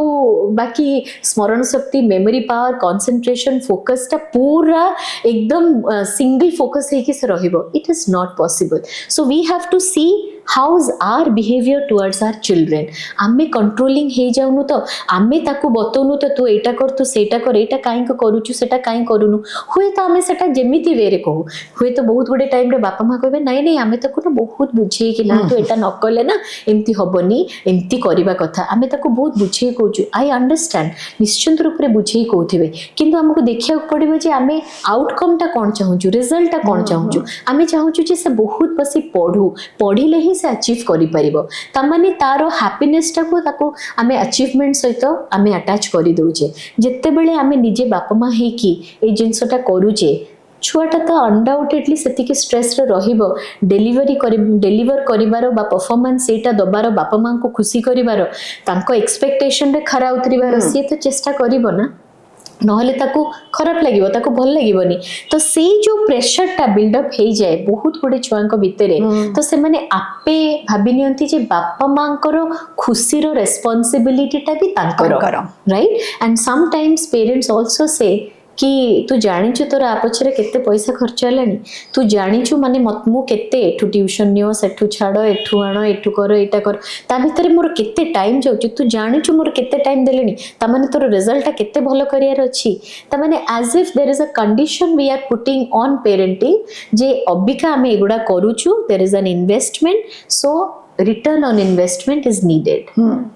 बाकी स्मरण शक्ति मेमोरी पावर कंसंट्रेशन फोकस ता पूरा एकदम सिंगल फोकस है कि से रहिबो it is not possible so we have to see how's our behaviour towards our children आमे कंट्रोलिंग हे जाउनु तो आमे ताकू बतौनु तो तू एटा कर तू सेटा कर एटा काई को करूछु सेटा काई करूनु होय तो आमे सेटा जेमिति वे रे कहू होय तो बहुत गुडे टाइम रे बापा मां कहबे नहीं नहीं आमे ताकू ना बहुत बुझे कि ना तू एटा न कले ना एम्ति हबनी एम्ति करिबा कथा आमे ताकू बहुत बुझे कहूछु आई अंडरस्टैंड निश्चित रूप रे बुझे कहउथिबे किंतु हमको देखिया पड़िबो जे आमे आउटकम टा कोन चाहूछु रिजल्ट टा कोन चाहूछु आमे चाहूछु जे से बहुत बसी पढ़िले ही से अचीव करि परिबो त माने तारो हैप्पीनेस टा को ताको आमे अचीवमेंट सहित आमे अटैच करि दोचे जत्ते बेले आमे निजे बापा मां हे कि ए जिंसटा करूचे छुआटा तो अनडाउटेडली सेति के स्ट्रेस रे रहिबो डेलीवर करिवार बा परफॉर्मेंस सेटा दबार बापा मां को खुशी करिवार तांको एक्सपेक्टेशन रे खरा उतरिवार से तो चेष्टा करिवो ना नहले ताको खराब लागिवो ताको भल लागिवोनी तो से जो प्रेशर टा बिल्डअप हे जाए बहुत गुडे छुआंक भितरे तो से माने आपे भाबी नियंती जे बापा मांकर खुशी रो रेस्पोंसिबिलिटी टा भी तांकर right and sometimes parents also से कि तू जानिछु तोर आपछरे केते पैसा खर्च हलानी तू जानिछु माने मु केते एठु ट्यूशन नियो सेठु छाडो एठु आनो एठु करो एटा कर ता भितरे मोर केते टाइम जाउछु तू जानिछु मोर केते टाइम देलेनी ता माने तोर रिजल्ट केते भलो करियर अछि ता माने as if there is a condition we are putting on parenting जे अबिका हमें एगुडा करूछु there is an investment so return on investment is needed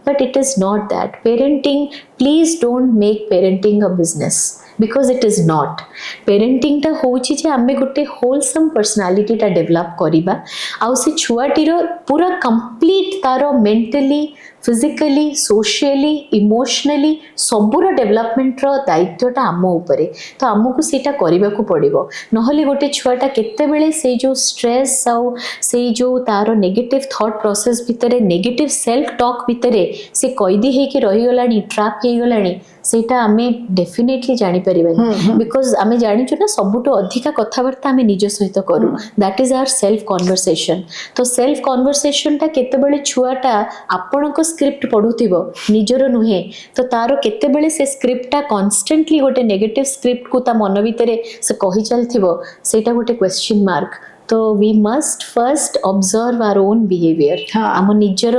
but it is not that parenting please don't make parenting a business because it is not parenting टा होची जे आमे गोटे wholesome personality टा डेवलप करिबा आ से छुआटीरो पूरा कंप्लीट तारो मेंटली फिजिकली सोशली इमोशनली सबुर डेवलपमेंट रो दायित्वटा आम उपरे तो आमको सेटा करबा को पड़िबो नहले गोटे छुआटा केते बेले से जो स्ट्रेस आउ से जो तारो नेगेटिव थॉट प्रोसेस भितरे नेगेटिव सेल्फ टॉक भितरे से कैदी हे कि रही गलानी ट्रैप हे गलानी सेटा आमे डेफिनेटली जानि परिबानी बिकॉज़ आमे जानिछु ना सबुटो अधिका कथावार्ता आमे निज सहित करू that is our self conversation तो सेल्फ कन्वर्सेशन टा केते बेले छुआटा आपनको स्क्रिप्ट पढुथिबो निजरो नुहे तो तारो केते बेले से स्क्रिप्ट टा कांस्टेंटली गोटे नेगेटिव स्क्रिप्ट को ता मन भितरे से कहि चलथिबो सेटा गोटे क्वेश्चन मार्क तो we must first observe our own behaviour हम निजर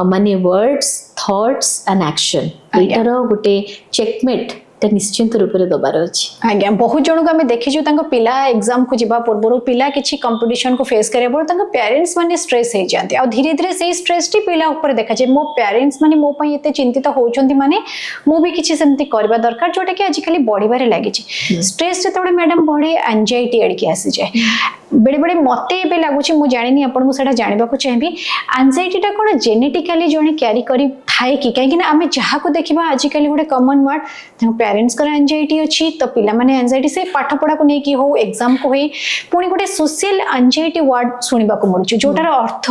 माने वर्ड्स थॉट्स एंड एक्शन एटार गोटे चेकमेट निश्चिंत रूप से दबार अछि आज्ञा बहुत जन को आम देखीचु पिला एग्जाम को जीवा पूर्व पिला किसी कंपटीशन को फेस करे पूर्व पेरेंट्स माने स्ट्रेस हो जाते और धीरे धीरे से स्ट्रेस टी पिला ऊपर देखा जाए मो पेरेंट्स माने मो पई एते चिंतित होउछंती माने मो भी किछि सेमति करबा दरकार जोटा कि आजिकली बढ़िबारे लागि छि स्ट्रेस जेतबे मैडम बढ़े एंजाइटी अड़की आसी जाए बेले बेले मते ए लागुच मु जानिनी आपन को सेटा जानिबा को चाहेबी एंजाइटीटा कोन जेनेटिकली जने क्यारी करी थाए कि काहे कि ना आमे जहा को देखिबा आजिकली गोटे कॉमन वर्ड पेरेंट्स कर एंजाइटी अछि तो पिला माने एंजाइटी से पाठ पढ़ा को नै कि हो एग्जाम को होई पुनी गोटे सोशल एंजाइटी वर्ड सुनिबा को मरछु जोटार अर्थ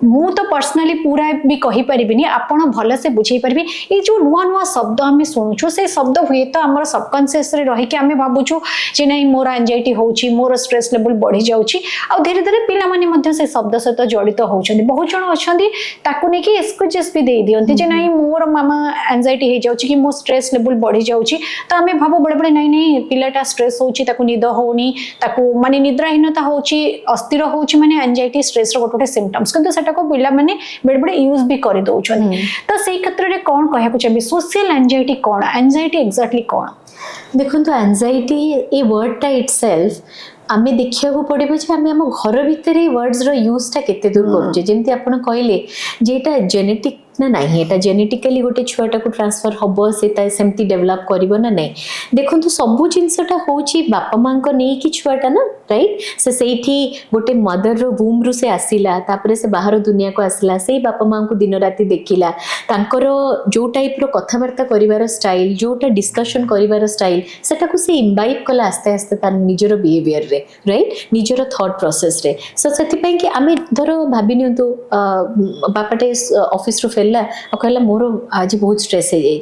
मु तो पर्सनली पूरा भी कहि परिबिनी आपण भलो से बुझै परबी ए जो नुवा नुवा शब्द हमें सुनुछु से शब्द हुए तो हमर सबकॉन्शियस रे रही कि हमें भाबुछु जे नै मोर एंजाइटी होउची मोर स्ट्रेस लेवल बढ़ी जाउची आ धीरे धीरे पिला माने मध्य से शब्द सहित जड़ित होउछन्ती बहुत जण अछन्ती ताकू नै कि एक्सक्यूजेस भी दे दियंती जे नै मोर मामा एंजाइटी हे जाउची कि मोर स्ट्रेस लेवल बढ़ी जाउची तो हमें भाबो बड़े बड़े नै पिलाटा स्ट्रेस होउची ताकू निद होउनी ताकू माने निद्राहीनता होउची अस्थिर होउची माने एंजाइटी स्ट्रेस रो गोटे सिम्पटम्स किंतु सेटा को पिला माने बड़े बड़े यूज भी करि दउछन तो सेही क्षेत्र रे कोन कहया को चाबी सोशल एंजाइटी कोन एंजाइटी एक्जेक्टली कोन देखो तो एंजाइटी ए वर्डटा इटसेल्फ आमे देखिया को पड़े जे आमे हम घर भीतर ए वर्ड्स रो यूज टा केते दूर करजे जेंति आपण कहले जे एटा जेनेटिक ना नहीं एटा जेनेटिकली गोटे छुआटा को ट्रांसफर हबो सेटा सेमती डेवलप करिवो ना नहीं देखो तो सब जिनसटा होची बापा मां को नै कि छुआटा ना राइट से सेठी गोटे मदर रो वूम रु से आसीला तापरे से बाहर दुनिया को आसीला सेही बापा मां को दिन राती देखिला तांकर जो टाइप रो कथावार्ता करिवार स्टाइल जोटा डिस्कशन करिवार स्टाइल सेटा को से इम्बाइब कला आस्ते आस्ते तार निजरो बिहेवियर रे राइट निजरो थॉट प्रोसेस रे सो सेति पई कि आमे धरो भाबी नियंतु बापाटे ऑफिस रो फेला आ कहला मोर आज बहुत स्ट्रेस हे जाई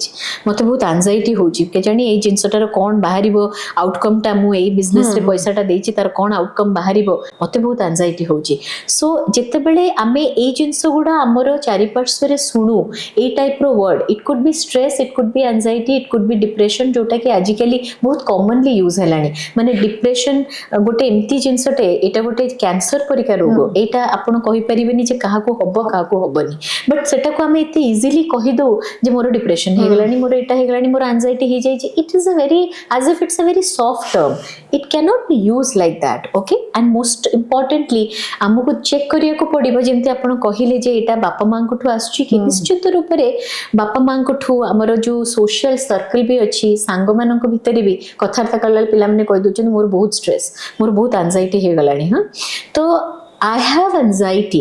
मते बहुत एंजाइटी होची के जानी ए जिंसटार कोन बाहरिबो आउटकम टा मु ए बिजनेस रे पैसाटा देची तार कोन आउटकम बाहरिबो मते बहुत एंजाइटी होची सो जेते बेले आमे ए जिंस गुडा हमरो चारि पार्श्व रे सुनु ए टाइप रो word it could be stress it could be anxiety it could be depression जोटा कि आजिकली बहुत कॉमनली यूज हेलानी माने डिप्रेशन गोटे एमती जिंसटे एटा गोटे कैंसर परिका रोग एटा आपण कहि परिबेनी जे काहा को हबो काहा को हबनी बट सेटा को आमे इते इजीली कहि दो जे मोर डिप्रेशन हे गेलानी मोर एटा हे गेलानी मोर एंजाइटी हे जाई it is a very as if it's a very soft term it can not be use like that okay and most importantly हमको चेक करिया को पड़िबो जेंति आपण कहिले जे एटा बापा मां को ठु आछी कि निश्चित रूप रे बापा मां को ठु हमर जो सोशल सर्कल भी अछि सांग मानन को भीतर भी कथार्थ कला पिला माने कहि दोचन मोर बहुत स्ट्रेस मोर बहुत एंजाइटी हे गलानी हां तो आई हैव एंजाइटी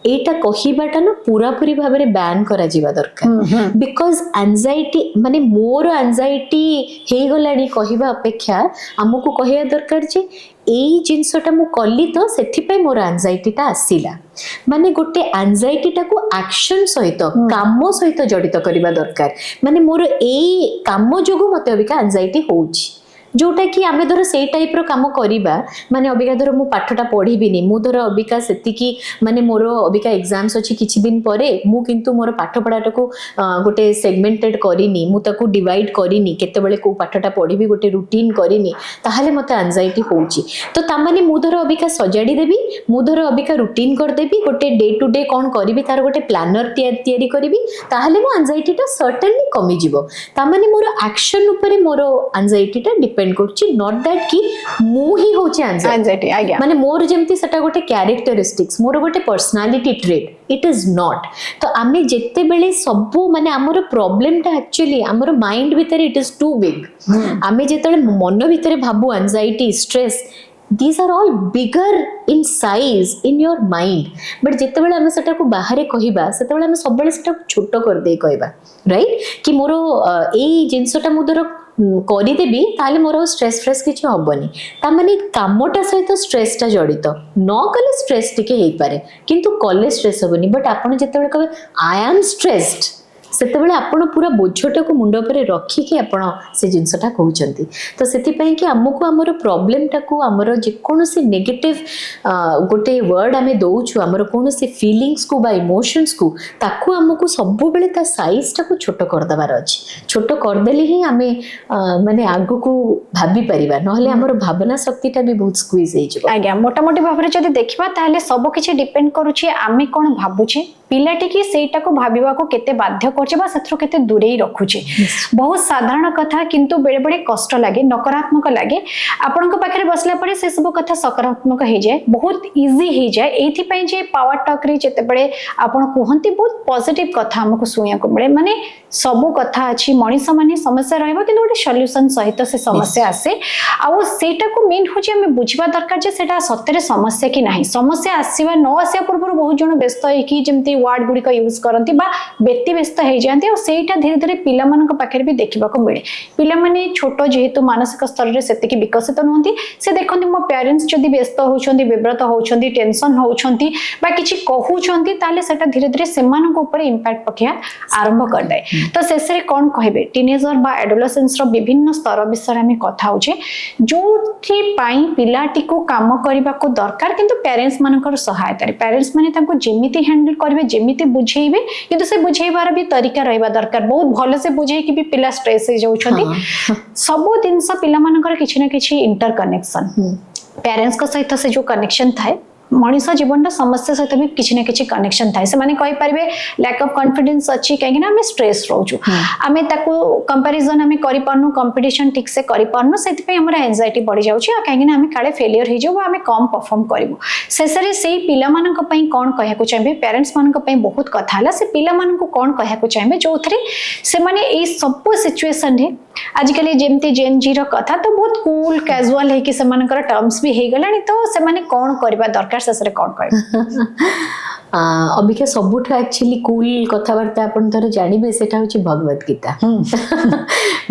एटा कहिबाटा ना पूरा पूरी भाबे रे बैन करा जीवा दरकार बिकॉज़ एंजाइटी माने मोर एंजाइटी हे गलानी कहिबा अपेक्षा हमकु कहिया दरकार जे एई जिंसटा मु कल्ली तो सेथि पे मोर एंजाइटीटा आसीला माने गोटे एंजाइटीटा को एक्शन सहित काम सहित जड़ित करबा दरकार माने मोर एई काम जोगु मते अबिका एंजाइटी होउची जोटा कि आमे धर से टाइप रो काम करिबा माने अबिका धर मु पाठटा पढिबिनी मु धर अबिका सेति कि माने मोर अबिका एग्जाम्स अछि किछि दिन परे मु किंतु मोर पाठ पढाटा को गोटे सेगमेंटेड करिनी मु ताकू डिवाइड करिनी केते बेले को पाठटा पढिबी गोटे रूटीन करिनी ताहाले मते एंजाइटी होउची तो ता माने मु धर अबिका सजाडी देबी मु धर अबिका रूटीन कर देबी गोटे डे टू डे कोन करिबी तार गोटे प्लानर तयारी करिबी ताहाले मो एंजाइटीटा सर्टेनली कमी जिवो ता माने मोर एक्शन ऊपर मोर एंजाइटीटा डिपेंड करछि नॉट दैट कि मु ही होछि एंजाइटी आज्ञा माने मोर जेमति सटा गोटे कैरेक्टरिस्टिक्स मोर गोटे personality trait it is not तो आमे जेते बेले सब माने हमर प्रॉब्लम टा एक्चुअली हमर माइंड भीतर इट इज टू बिग आमे जेतले मन भीतर भाबु anxiety stress these are all bigger in size in your mind but जेते बेले हम सेटा को बाहर कहिबा सेते बेले हम सब बेले सेटा छोटो कर दे कहिबा राइट कि मोरो एई जिंसटा मुदर करि देबी ताले मोर स्ट्रेस फ्रेस किछ हबनी ता माने कामटा सहित स्ट्रेस टा जड़ित न कले स्ट्रेस टिके हेई पारे किंतु कले स्ट्रेस हबनी बट आपण जेते बेले कहबे आई एम स्ट्रेस्ड सेते बेले आपण पूरा बोझटा को मुंड पर रखी कि आपण से जिंसटा कहउचंती तो सेति पई कि हमको हमर प्रॉब्लम टा को हमर जे कोनोसी नेगेटिव गोटे वर्ड हमें दोउछु हमर कोनोसी फीलिंग्स को बा इमोशंस को ताकू हमको सब बेले ता साइज टा को छोटो कर दबार अछि छोटो कर देले ही हमें माने आगु को भाबी परिबा नहले हमर भावना शक्ति टा भी बहुत स्क्वीज हे जबो आज्ञा मोटा मोटी भाबरे जदी देखबा ताले सब किछि डिपेंड करूछि आमे कोन भाबुछि पिलाटी की सेटा को भाबिबा को केते बाध्य करछे बा सेथरो केते दूरे रखुछे बहुत साधारण कथा किंतु बेले बेले कष्ट लागे नकारात्मक लागे आपन को पाखरे बसला परे से सब कथा सकारात्मक हो जाए बहुत इजी हो जाए एथि पई जे पावर टॉक रे जते बेले आपन कहंती बहुत पॉजिटिव कथा हमको सुनिया को मिले माने सब कथा अछि मनीष माने समस्या रहबा किंतु गोटे सॉल्यूशन सहित से समस्या आसे आ सेटा को मेन हो जे हमें बुझिबा दरकार जे सेटा सत्य समस्या कि नहीं समस्या आसीबा न आसिया पूर्व बहुत जन व्यस्त है कि जेमती वर्ड गुडी का यूज करंती बा व्यक्ति व्यस्त हो जाते और सेटा धीरे धीरे पिला मानक पाखरे भी देखिबा को मिले पिला माने छोट जेहेतु मानसिक स्तर रे सेति कि विकसित नहंती से देखंती मो पेरेंट्स जदी व्यस्त होछंती विव्रत होछंती टेंशन होछंती बा किछि कहउछंती ताले सेटा धीरे धीरे सेमानक ऊपर इंपैक्ट पकिया आरंभ कर दे तो शेषे कौन कहबे टीनेजर बा एडोलेसेंस रो विभिन्न स्तर विषय में कथा होचे जोथि पाई पिलाटी को काम करबा को दरकार किंतु पेरेंट्स मानकर सहायता रे पेरेंट्स माने ताको जेमिति हैंडल करबे जेमिति बुझेइबे किंतु से बुझेइबार भी तरीका रहबा दरकार बहुत भले से बुझे कि भी पिला स्ट्रेस हो जाउछंती सब दिन स पिला मानकर किछि ना किछि इंटर कनेक्शन पेरेंट्स को सहित से जो कनेक्शन थाए मनीष जीवन समस्या सहित भी किसी ना किसी कनेक्शन थाए से माने कहि परिबे लैक ऑफ कॉन्फिडेंस अछि काहे ना हमें स्ट्रेस रहउछु हमें ताको कंपैरिजन हमें करि पारनु कंपटीशन ठीक से करि पारनु सेति पे हमरा एंजाइटी बढ़ी जाउछि काहे ना हमें काले फेलियर हो जाउ हमें कम परफॉर्म करबो शेषरे सेही पिला मानक पई कोन कहया को चाहबे पेरेंट्स मानक पई बहुत कथा हला से पिला मानक कोन कहया को चाहबे जोथरे से माने ए सब सिचुएशन रे आजिकल जेमती जेन जी रो कथा तो बहुत कूल कैजुअल है कि से मानकर टर्म्स भी हे गलानी तो से माने कोन करबा दरकार शेषरे कोन कहबे अबिका सबुठ एक्चुअली कूल कथावार्ता अपन थोड़े जानबे सेटा होची भगवत गीता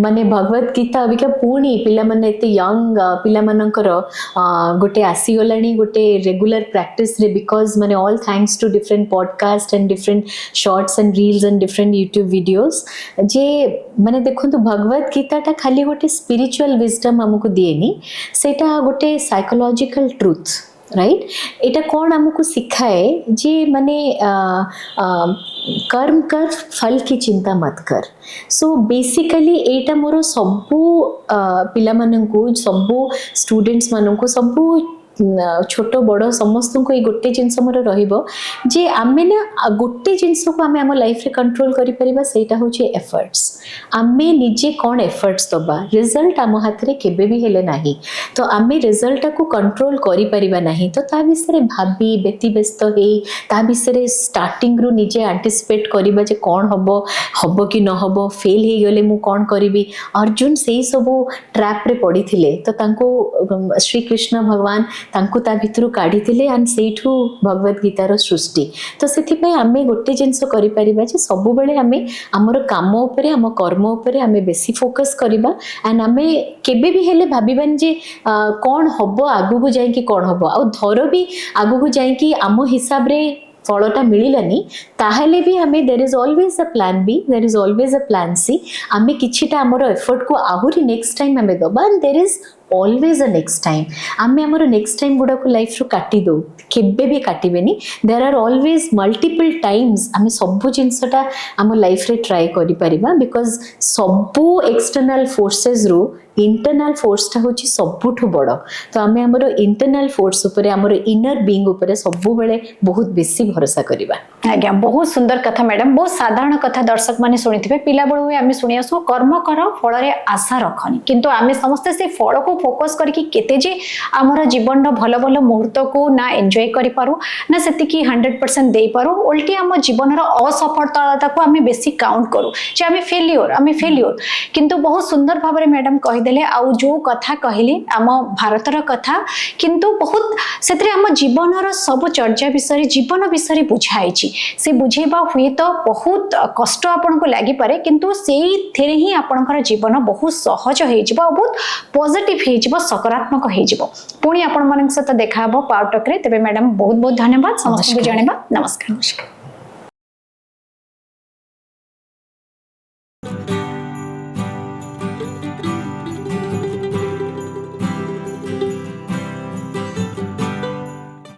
माने भगवत गीता अबिका पुणी पिला माने एते यंग पिला मानकर गोटे आसी गलानी गोटे रेगुलर प्रैक्टिस रे बिकॉज माने all thanks to different podcast and different shorts and reels and different YouTube videos जे माने देखंतु भगवत गीता टा खाली गोटे स्पिरिचुअल विजडम हमको दिएनी सेटा गोटे साइकोलॉजिकल ट्रुथ राइट एटा कौन हमको सिखाए जे माने कर्म कर फल की चिंता मत कर सो बेसिकली एटा मोर सबु पिला माननकु सबु स्टूडेंट्स माननकु सबु छोट बड़ समस्त को गोटे जिनस मोर रहिबो जे आमे ना गोटे जिनस को आमे हमर लाइफ रे कंट्रोल करि परिबा सेटा होची एफर्ट्स आमे निजे कोन एफर्ट्स दबा रिजल्ट आम हाथ रे केबे भी हेले नाही तो आमे रिजल्ट को कंट्रोल करि परिबा नाही तो ता विषय भाबी बेती व्यस्त हे ता विषय स्टार्टिंग रु निजे एंटिसिपेट करिबा जे कोन हबो कि न हबो फेल हे गले मु कोन करिबी अर्जुन सेही सब ट्रैप रे पड़ीथिले तो तांको श्री कृष्ण भगवान तांको ता भितरु काढीथिले एंड सेठू भगवत गीतार सृष्टि तो सेथि पय आमे गोटे जिंस करि परिबा जे सब बेले आमे हमर काम उपरे हम कर्म उपरे आमे बेसी फोकस करिबा एंड आमे केबे भी हेले भाबिबान जे कोन हबो आगु को जाई कि कोन हबो आ धरो भी आगु को जाई कि आम हिसाब रे फलटा मिलानी ताहले भी हमें there is always a plan B there is always a plan C आमे किछिटा हमर एफर्ट को आहुरी नेक्स्ट टाइम हमें दबा and there is always a next time आमे हमर नेक्स्ट टाइम गुडा को लाइफ रो काटी दो केबे भी काटिबेनी there are always multiple times आमे सबु जिंसटा हम लाइफ रे ट्राई करि परिबा बिकॉज सबु एक्सटर्नल फोर्सेस रो इंटरनल फोर्स टा होची सबुठु बड़ तो आमे हमर इंटरनल फोर्स ऊपर हमर इनर बीइंग ऊपर सबु बेले बहुत बेसी भरोसा करिबा आज्ञा बहुत सुंदर कथा मैडम बहुत साधारण कथा दर्शक माने सुनिथिबे पिला बळु आमे सुनि आसु कर्म कर फल रे आशा रखनी किंतु आमे समस्त से फल को फोकस करके केते जे हमर जीवन रो भलो भलो मुहूर्त को ना एन्जॉय करि पारू ना सेति की 100% दे पारू उल्टी हम जीवन रो असफलता को आमे बेसी काउंट करू जे आमे फेलियर किंतु बहुत सुंदर भाव रे मैडम कहि देले आउ जो कथा कहले आम भारतर कथा किंतु बहुत सेतरे आम जीवन रो सब चर्चा विषय जीवन विषय बुझाइछि से बुझेबा हुए तो बहुत कष्ट आपन को लागि पारे किंतु सेही थेरे ही आपनकर जीवन बहुत सहज हे जिवो बहुत पॉजिटिव हे जिवो सकारात्मक हे जिवो पुणी आपन मानक साथ देखा हबो पावर टॉक रे तबे मैडम बहुत बहुत धन्यवाद समस्त को जणेबा नमस्कार।